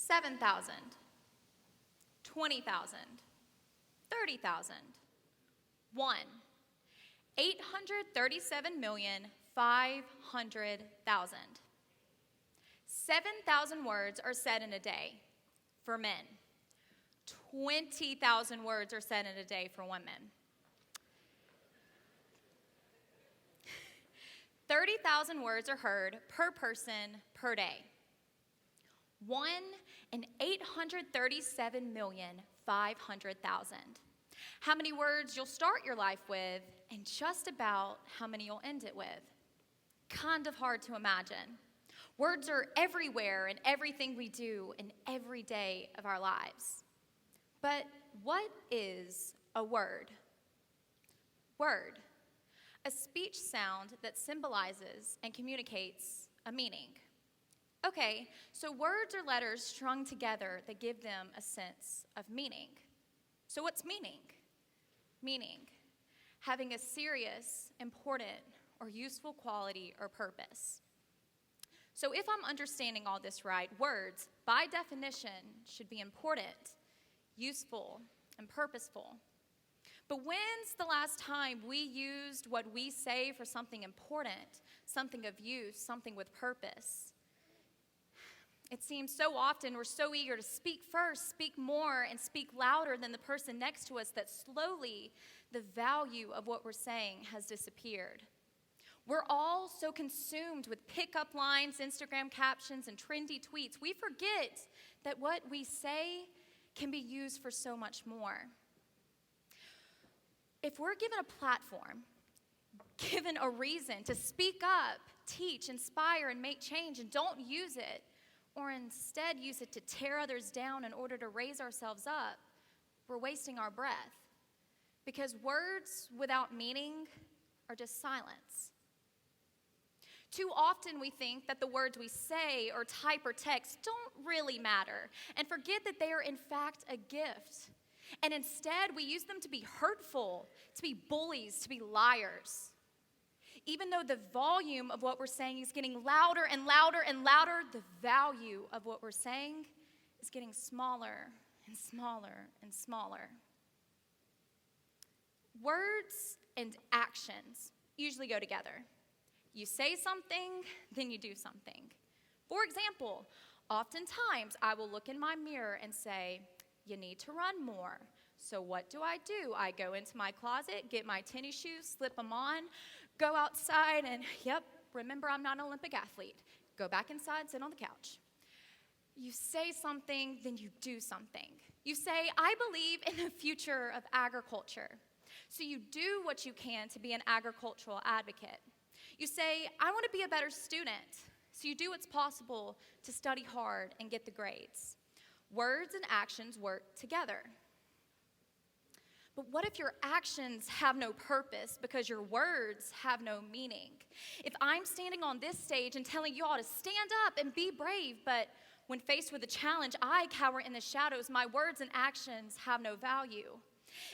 7,000, 20,000, 30,000, 1, 837,500,000. 7,000 words are said in a day for men. 20,000 words are said in a day for women. 30,000 words are heard per person per day. 1 in 837,500,000. How many words you'll start your life with, and just about how many you'll end it with. Kind of hard to imagine. Words are everywhere in everything we do in every day of our lives. But what is a word? Word. A speech sound that symbolizes and communicates a meaning. Okay, so words are letters strung together that give them a sense of meaning. So what's meaning? Meaning, having a serious, important, or useful quality or purpose. So if I'm understanding all this right, words, by definition, should be important, useful, and purposeful. But when's the last time we used what we say for something important, something of use, something with purpose? It seems so often we're so eager to speak first, speak more, and speak louder than the person next to us that slowly the value of what we're saying has disappeared. We're all so consumed with pickup lines, Instagram captions, and trendy tweets, we forget that what we say can be used for so much more. If we're given a platform, given a reason to speak up, teach, inspire, and make change, and don't use it, or instead use it to tear others down in order to raise ourselves up, we're wasting our breath. Because words without meaning are just silence. Too often we think that the words we say or type or text don't really matter and forget that they are in fact a gift. And instead we use them to be hurtful, to be bullies, to be liars. Even though the volume of what we're saying is getting louder and louder and louder, the value of what we're saying is getting smaller and smaller and smaller. Words and actions usually go together. You say something, then you do something. For example, oftentimes I will look in my mirror and say, you need to run more. So what do? I go into my closet, get my tennis shoes, slip them on, go outside, and remember I'm not an Olympic athlete. Go back inside, sit on the couch. You say something, then you do something. You say, I believe in the future of agriculture. So you do what you can to be an agricultural advocate. You say, I want to be a better student. So you do what's possible to study hard and get the grades. Words and actions work together. But what if your actions have no purpose because your words have no meaning? If I'm standing on this stage and telling you all to stand up and be brave, but when faced with a challenge, I cower in the shadows, my words and actions have no value.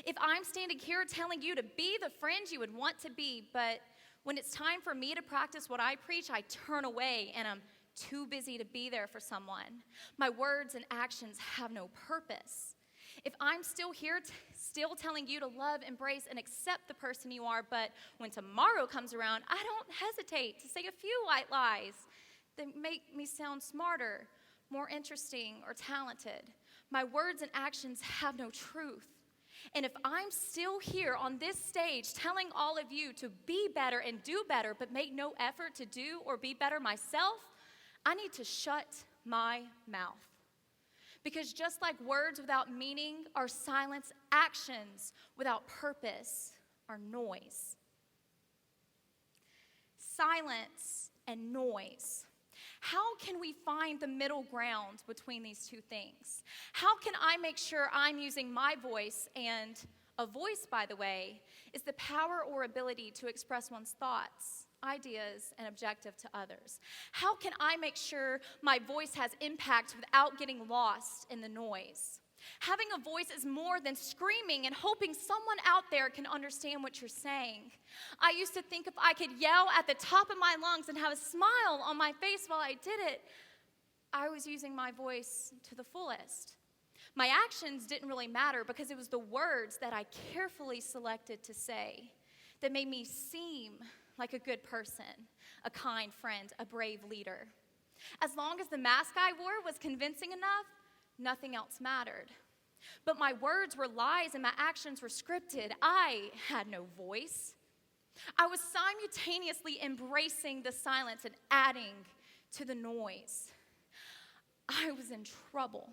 If I'm standing here telling you to be the friend you would want to be, but when it's time for me to practice what I preach, I turn away and I'm too busy to be there for someone. My words and actions have no purpose. If I'm still here, still telling you to love, embrace, and accept the person you are, but when tomorrow comes around, I don't hesitate to say a few white lies that make me sound smarter, more interesting, or talented. My words and actions have no truth. And if I'm still here on this stage telling all of you to be better and do better, but make no effort to do or be better myself, I need to shut my mouth. Because just like words without meaning are silence, actions without purpose are noise. Silence and noise. How can we find the middle ground between these two things? How can I make sure I'm using my voice? And a voice, by the way, is the power or ability to express one's thoughts, ideas, and objective to others. How can I make sure my voice has impact without getting lost in the noise? Having a voice is more than screaming and hoping someone out there can understand what you're saying. I used to think if I could yell at the top of my lungs and have a smile on my face while I did it, I was using my voice to the fullest. My actions didn't really matter because it was the words that I carefully selected to say that made me seem like a good person, a kind friend, a brave leader. As long as the mask I wore was convincing enough, nothing else mattered. But my words were lies and my actions were scripted. I had no voice. I was simultaneously embracing the silence and adding to the noise. I was in trouble.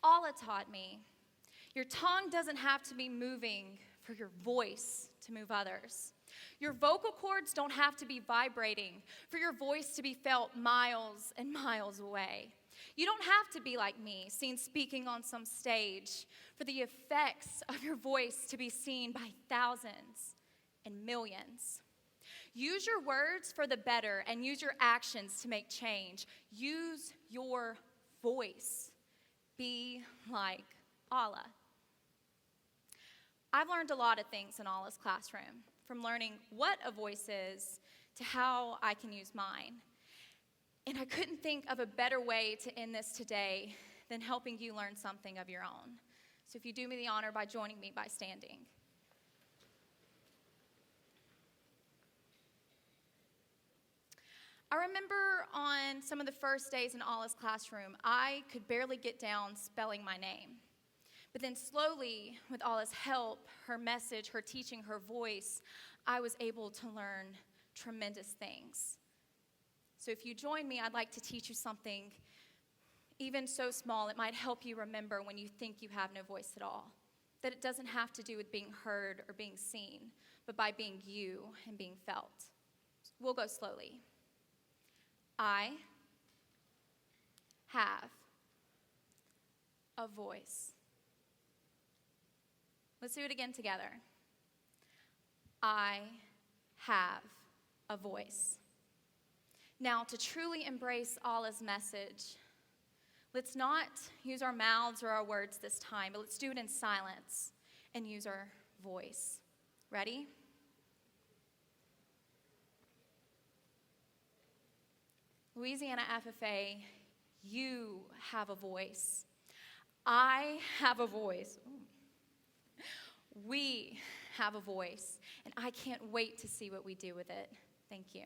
Allah taught me, your tongue doesn't have to be moving for your voice to move others. Your vocal cords don't have to be vibrating for your voice to be felt miles and miles away. You don't have to be like me, seen speaking on some stage, for the effects of your voice to be seen by thousands and millions. Use your words for the better and use your actions to make change. Use your voice. Be like Allah. I've learned a lot of things in Allah's classroom, from learning what a voice is to how I can use mine. And I couldn't think of a better way to end this today than helping you learn something of your own. So if you do me the honor by joining me by standing. I remember on some of the first days in Allah's classroom, I could barely get down spelling my name. But then slowly, with Allah's help, her message, her teaching, her voice, I was able to learn tremendous things. So if you join me, I'd like to teach you something Even so small, it might help you remember when you think you have no voice at all, that it doesn't have to do with being heard or being seen, but by being you and being felt. We'll go slowly. I have a voice. Let's do it again together. I have a voice. Now, to truly embrace Allah's message, let's not use our mouths or our words this time, but let's do it in silence and use our voice. Ready? Louisiana FFA, you have a voice. I have a voice. We have a voice, and I can't wait to see what we do with it. Thank you.